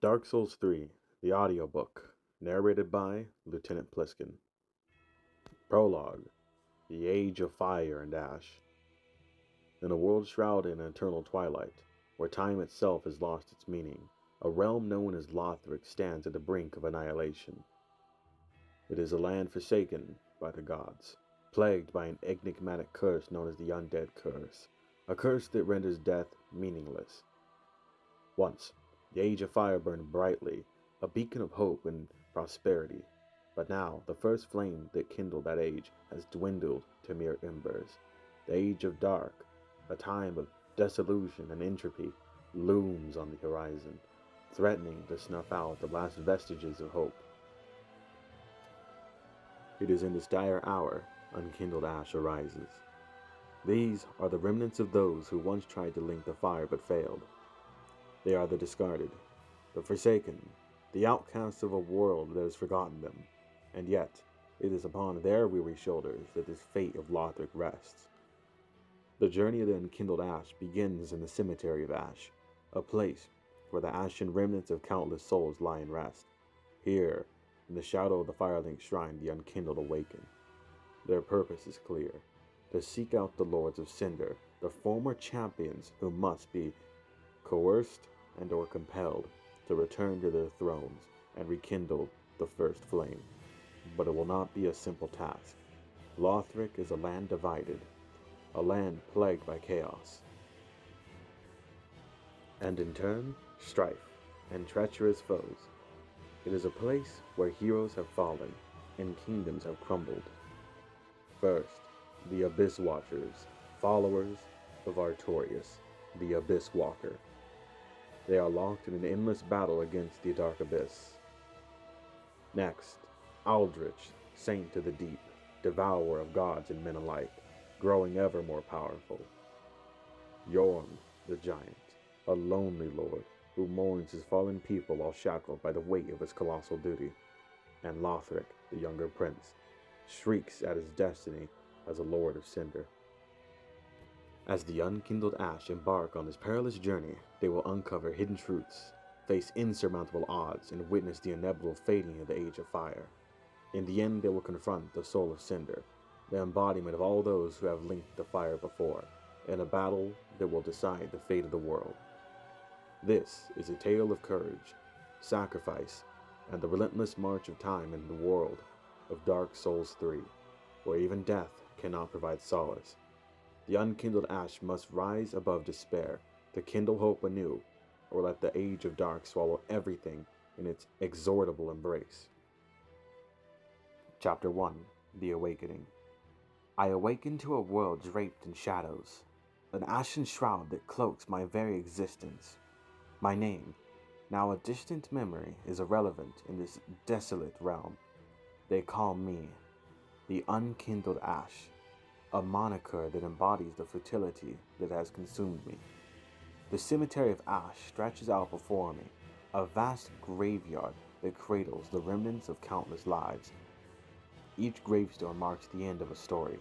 Dark Souls 3, the audiobook, narrated by Lieutenant Pliskin. Prologue, the Age of Fire and Ash. In a world shrouded in eternal twilight, where time itself has lost its meaning, a realm known as Lothric stands at the brink of annihilation. It is a land forsaken by the gods, plagued by an enigmatic curse known as the Undead Curse, a curse that renders death meaningless. Once, the Age of Fire burned brightly, a beacon of hope and prosperity. But now, the first flame that kindled that age has dwindled to mere embers. The Age of Dark, a time of disillusion and entropy, looms on the horizon, threatening to snuff out the last vestiges of hope. It is in this dire hour unkindled ash arises. These are the remnants of those who once tried to link the fire but failed. They are the discarded, the forsaken, the outcasts of a world that has forgotten them, and yet it is upon their weary shoulders that this fate of Lothric rests. The journey of the unkindled ash begins in the cemetery of ash, a place where the ashen remnants of countless souls lie in rest. Here, in the shadow of the Firelink Shrine, the unkindled awaken. Their purpose is clear: to seek out the Lords of Cinder, the former champions who must be coerced and or compelled to return to their thrones and rekindle the first flame. But it will not be a simple task. Lothric is a land divided, a land plagued by chaos, and in turn, strife and treacherous foes. It is a place where heroes have fallen and kingdoms have crumbled. First, the Abyss Watchers, followers of Artorias, the Abyss Walker. They are locked in an endless battle against the Dark Abyss. Next, Aldrich, Saint of the Deep, devourer of gods and men alike, growing ever more powerful. Yorm, the Giant, a lonely lord who mourns his fallen people while shackled by the weight of his colossal duty. And Lothric, the younger prince, shrieks at his destiny as a Lord of Cinder. As the unkindled ash embark on this perilous journey, they will uncover hidden truths, face insurmountable odds, and witness the inevitable fading of the Age of Fire. In the end, they will confront the Soul of Cinder, the embodiment of all those who have linked the fire before, in a battle that will decide the fate of the world. This is a tale of courage, sacrifice, and the relentless march of time in the world of Dark Souls 3, where even death cannot provide solace. The unkindled ash must rise above despair to kindle hope anew, or let the Age of Dark swallow everything in its exorable embrace. Chapter 1: The Awakening. I awaken to a world draped in shadows, an ashen shroud that cloaks my very existence. My name, now a distant memory, is irrelevant in this desolate realm. They call me the Unkindled Ash, a moniker that embodies the fertility that has consumed me. The cemetery of ash stretches out before me, a vast graveyard that cradles the remnants of countless lives. Each gravestone marks the end of a story,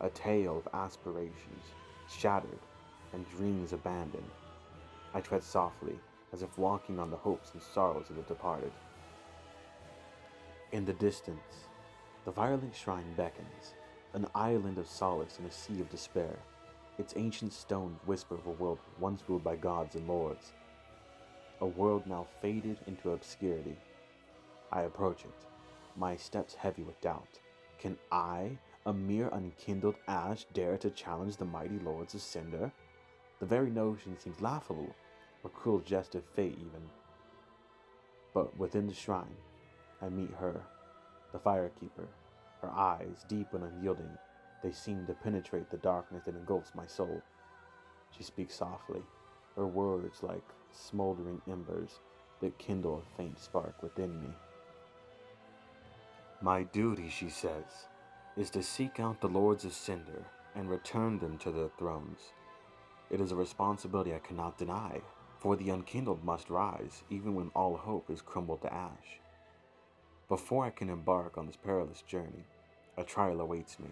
a tale of aspirations shattered and dreams abandoned. I tread softly, as if walking on the hopes and sorrows of the departed. In the distance, the Firelink Shrine beckons, an island of solace in a sea of despair. Its ancient stones whisper of a world once ruled by gods and lords, a world now faded into obscurity. I approach it, my steps heavy with doubt. Can I, a mere unkindled ash, dare to challenge the mighty lords of Cinder? The very notion seems laughable, a cruel jest of fate even. But within the shrine, I meet her, the Firekeeper. Her eyes, deep and unyielding, they seem to penetrate the darkness that engulfs my soul. She speaks softly, her words like smoldering embers that kindle a faint spark within me. My duty, she says, is to seek out the Lords of Cinder and return them to their thrones. It is a responsibility I cannot deny, for the unkindled must rise, even when all hope is crumbled to ash. Before I can embark on this perilous journey, a trial awaits me,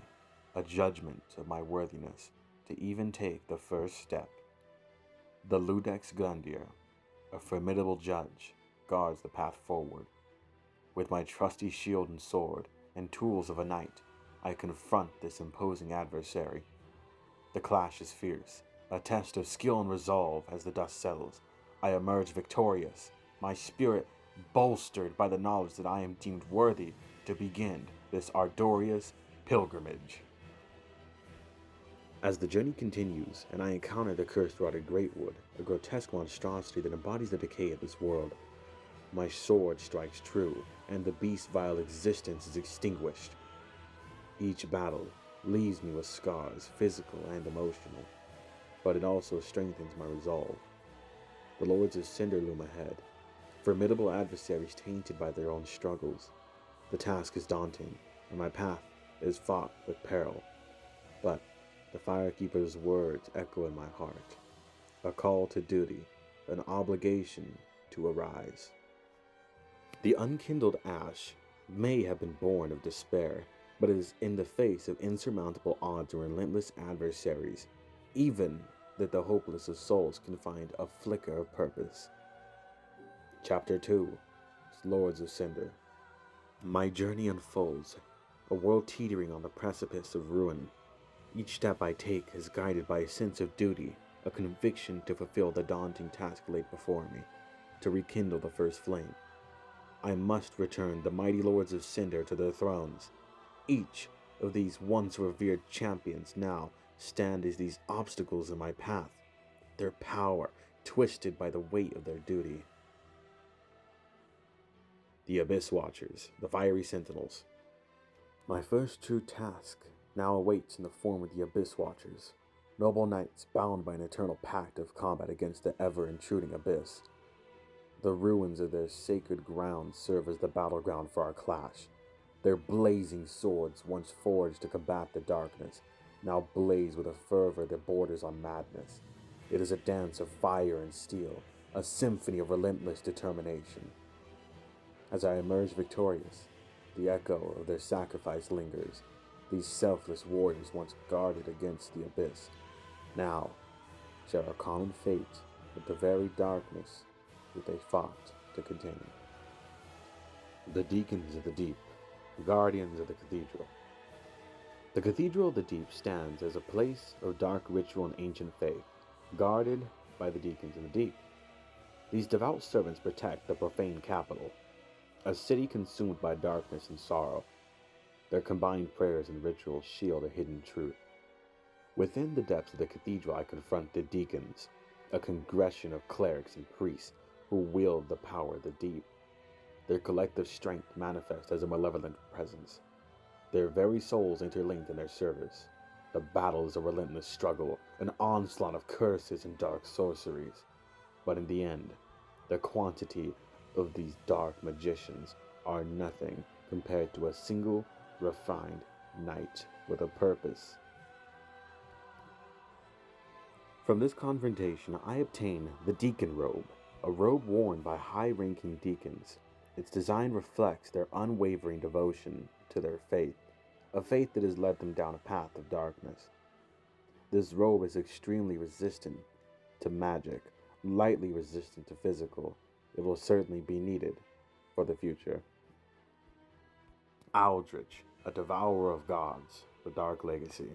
a judgment of my worthiness to even take the first step. The Ludex Gundyr, a formidable judge, guards the path forward. With my trusty shield and sword and tools of a knight, I confront this imposing adversary. The clash is fierce, a test of skill and resolve as the dust settles. I emerge victorious, my spirit bolstered by the knowledge that I am deemed worthy to begin this arduous pilgrimage. As the journey continues, and I encounter the cursed-rotted Greatwood, a grotesque monstrosity that embodies the decay of this world, my sword strikes true, and the beast's vile existence is extinguished. Each battle leaves me with scars, physical and emotional, but it also strengthens my resolve. The Lords of Cinder loom ahead, formidable adversaries tainted by their own struggles. The task is daunting, and my path is fought with peril, but the Firekeeper's words echo in my heart. A call to duty, an obligation to arise. The unkindled ash may have been born of despair, but it is in the face of insurmountable odds and relentless adversaries, even that the hopeless of souls can find a flicker of purpose. Chapter 2, Lords of Cinder. My journey unfolds, a world teetering on the precipice of ruin. Each step I take is guided by a sense of duty, a conviction to fulfill the daunting task laid before me, to rekindle the first flame. I must return the mighty Lords of Cinder to their thrones. Each of these once revered champions now stand as these obstacles in my path, their power twisted by the weight of their duty. The Abyss Watchers, the Fiery Sentinels. My first true task now awaits in the form of the Abyss Watchers, noble knights bound by an eternal pact of combat against the ever-intruding abyss. The ruins of their sacred grounds serve as the battleground for our clash. Their blazing swords, once forged to combat the darkness, now blaze with a fervor that borders on madness. It is a dance of fire and steel, a symphony of relentless determination. As I emerge victorious, the echo of their sacrifice lingers. These selfless warriors once guarded against the abyss, now share a common fate with the very darkness that they fought to continue. The Deacons of the Deep, Guardians of the Cathedral. The Cathedral of the Deep stands as a place of dark ritual and ancient faith, guarded by the Deacons of the Deep. These devout servants protect the profane capital, a city consumed by darkness and sorrow. Their combined prayers and rituals shield a hidden truth. Within the depths of the cathedral, I confront the Deacons, a congregation of clerics and priests who wield the power of the deep. Their collective strength manifests as a malevolent presence, their very souls interlinked in their service. The battle is a relentless struggle, an onslaught of curses and dark sorceries. But in the end, the quantity of these dark magicians are nothing compared to a single refined knight with a purpose. From this confrontation, I obtain the Deacon Robe, a robe worn by high-ranking deacons. Its design reflects their unwavering devotion to their faith, a faith that has led them down a path of darkness. This robe is extremely resistant to magic, lightly resistant to physical. It will certainly be needed for the future. Aldrich, a devourer of gods, the Dark Legacy.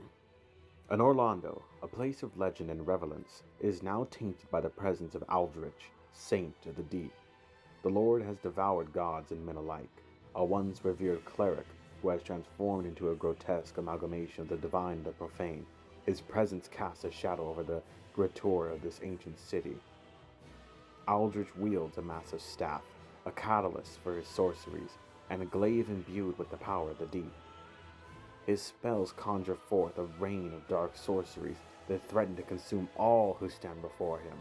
In Orlando, a place of legend and relevance, is now tainted by the presence of Aldrich, Saint of the Deep. The Lord has devoured gods and men alike, a once revered cleric who has transformed into a grotesque amalgamation of the divine and the profane. His presence casts a shadow over the grottor of this ancient city. Aldrich wields a massive staff, a catalyst for his sorceries, and a glaive imbued with the power of the deep. His spells conjure forth a rain of dark sorceries that threaten to consume all who stand before him.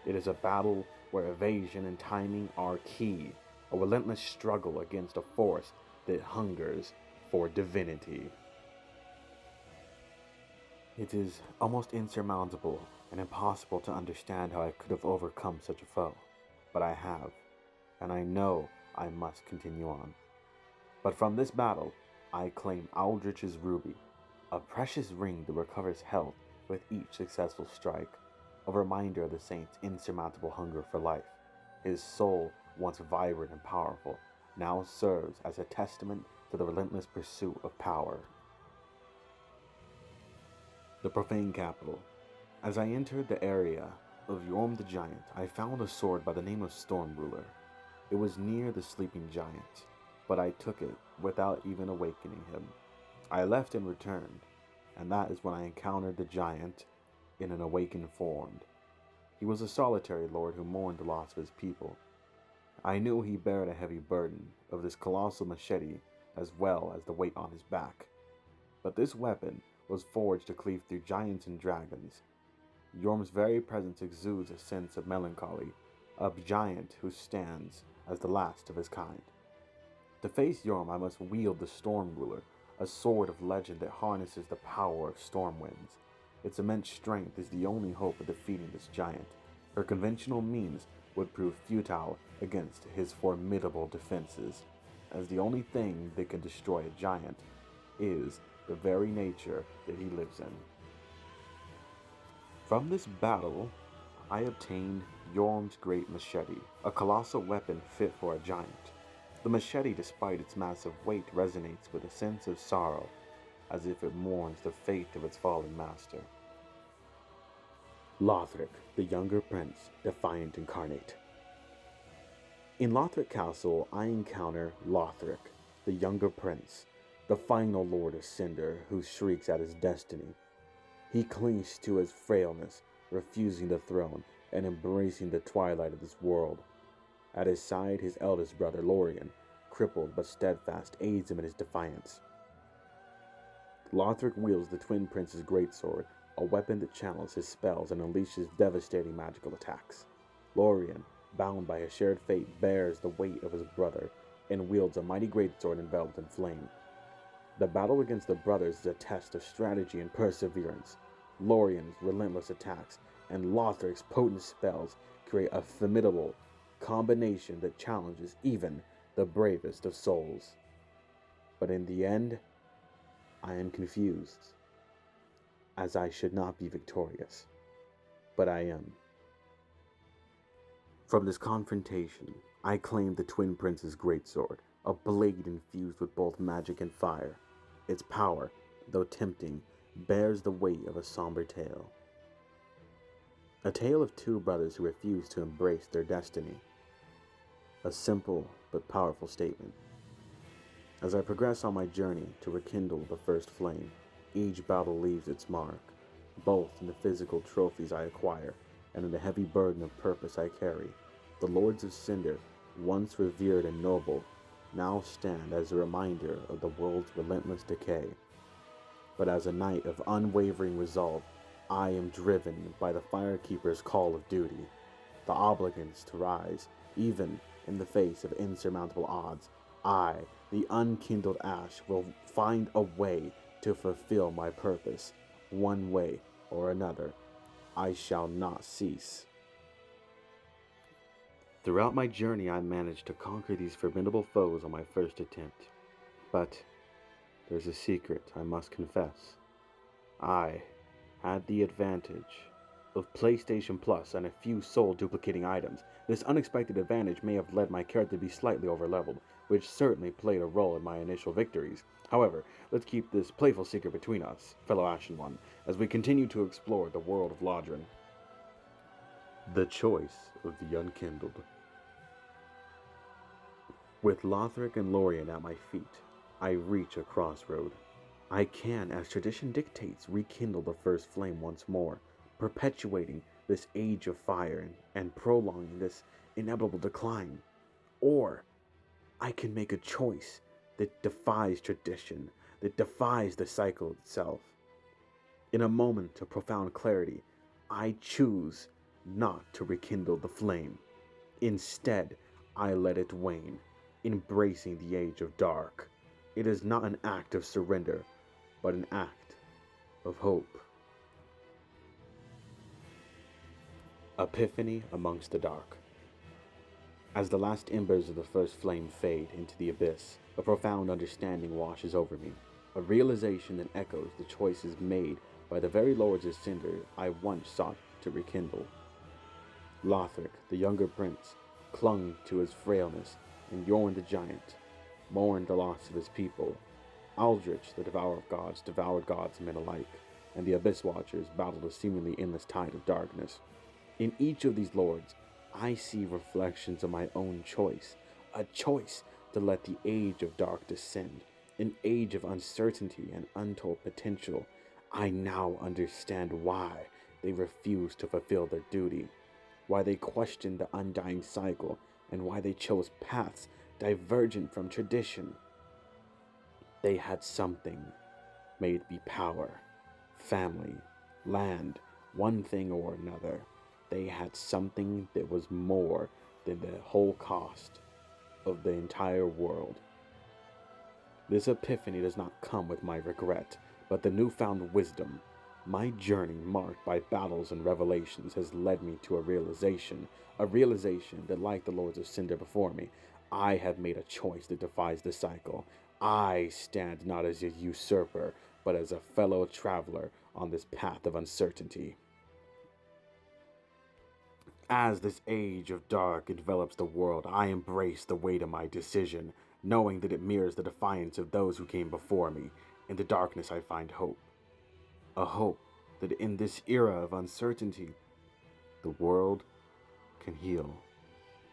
It is a battle where evasion and timing are key, a relentless struggle against a force that hungers for divinity. It is almost insurmountable and impossible to understand how I could have overcome such a foe, but I have, and I know I must continue on. But from this battle, I claim Aldrich's ruby, a precious ring that recovers health with each successful strike, a reminder of the saint's insurmountable hunger for life. His soul once vibrant and powerful, now serves as a testament to the relentless pursuit of power. The profane capital. As I entered the area of Yorm the Giant, I found a sword by the name of Storm Ruler. It was near the sleeping giant, but I took it without even awakening him. I left and returned, and that is when I encountered the giant in an awakened form. He was a solitary lord who mourned the loss of his people. I knew he bared a heavy burden of this colossal machete as well as the weight on his back. But this weapon was forged to cleave through giants and dragons. Yorm's very presence exudes a sense of melancholy, of a giant who stands as the last of his kind. To face Yorm, I must wield the Storm Ruler, a sword of legend that harnesses the power of storm winds. Its immense strength is the only hope of defeating this giant, for conventional means would prove futile against his formidable defenses, as the only thing that can destroy a giant is the very nature that he lives in. From this battle, I obtained Yorm's great machete, a colossal weapon fit for a giant. The machete, despite its massive weight, resonates with a sense of sorrow, as if it mourns the fate of its fallen master. Lothric, the younger prince, defiant incarnate. In Lothric Castle, I encounter Lothric, the younger prince, the final lord of Cinder, who shrieks at his destiny. He clings to his frailness, refusing the throne and embracing the twilight of this world. At his side, his eldest brother, Lorien, crippled but steadfast, aids him in his defiance. Lothric wields the Twin Prince's greatsword, a weapon that channels his spells and unleashes devastating magical attacks. Lorien, bound by a shared fate, bears the weight of his brother and wields a mighty greatsword enveloped in flame. The battle against the brothers is a test of strategy and perseverance. Lorien's relentless attacks and Lothric's potent spells create a formidable combination that challenges even the bravest of souls. But in the end, I am confused, as I should not be victorious, but I am. From this confrontation, I claim the Twin Prince's greatsword, a blade infused with both magic and fire. Its power, though tempting, bears the weight of a somber tale. A tale of two brothers who refuse to embrace their destiny. A simple but powerful statement. As I progress on my journey to rekindle the first flame, each battle leaves its mark, both in the physical trophies I acquire and in the heavy burden of purpose I carry. The Lords of Cinder, once revered and noble, now stand as a reminder of the world's relentless decay. But as a knight of unwavering resolve, I am driven by the Firekeeper's call of duty, the obligance to rise, even in the face of insurmountable odds. I, the unkindled ash, will find a way to fulfill my purpose. One way or another, I shall not cease. Throughout my journey, I managed to conquer these formidable foes on my first attempt. But there's a secret I must confess. I had the advantage of PlayStation Plus and a few soul duplicating items. This unexpected advantage may have led my character to be slightly overleveled, which certainly played a role in my initial victories. However, let's keep this playful secret between us, fellow Ashen One, as we continue to explore the world of Lodrin. The choice of the unkindled. With Lothric and Lorien at my feet, I reach a crossroad. I can, as tradition dictates, rekindle the first flame once more, perpetuating this age of fire and prolonging this inevitable decline. Or I can make a choice that defies tradition, that defies the cycle itself. In a moment of profound clarity, I choose not to rekindle the flame. Instead, I let it wane, embracing the age of dark. It is not an act of surrender, but an act of hope. Epiphany amongst the dark. As the last embers of the first flame fade into the abyss, a profound understanding washes over me, a realization that echoes the choices made by the very Lords of Cinder I once sought to rekindle. Lothric, the younger prince, clung to his frailness, and Yorn the giant mourned the loss of his people. Aldrich, the devourer of gods, devoured gods and men alike, and the Abyss Watchers battled a seemingly endless tide of darkness. In each of these lords, I see reflections of my own choice, a choice to let the age of dark descend, an age of uncertainty and untold potential. I now understand why they refused to fulfill their duty, why they questioned the undying cycle, and why they chose paths divergent from tradition. They had something, may it be power, family, land, one thing or another. They had something that was more than the whole cost of the entire world. This epiphany does not come with my regret, but the newfound wisdom. My journey, marked by battles and revelations, has led me to a realization that, like the Lords of Cinder before me, I have made a choice that defies the cycle. I stand not as a usurper, but as a fellow traveler on this path of uncertainty. As this age of dark envelops the world, I embrace the weight of my decision, knowing that it mirrors the defiance of those who came before me. In the darkness I find hope. A hope that in this era of uncertainty, the world can heal,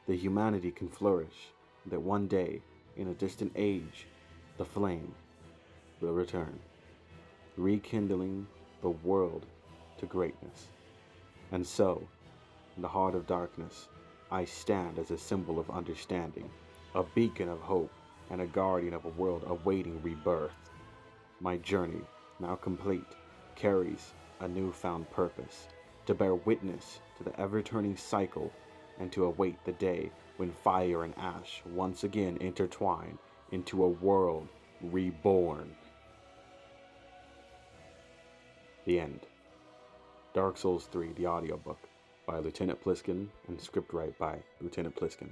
that humanity can flourish, that one day, in a distant age, the flame will return, rekindling the world to greatness. And so, in the heart of darkness, I stand as a symbol of understanding, a beacon of hope, and a guardian of a world awaiting rebirth. My journey, now complete, carries a newfound purpose, to bear witness to the ever-turning cycle and to await the day when fire and ash once again intertwine into a world reborn. The end. Dark Souls 3, the audiobook, by Lieutenant Pliskin, and script by Lieutenant Pliskin.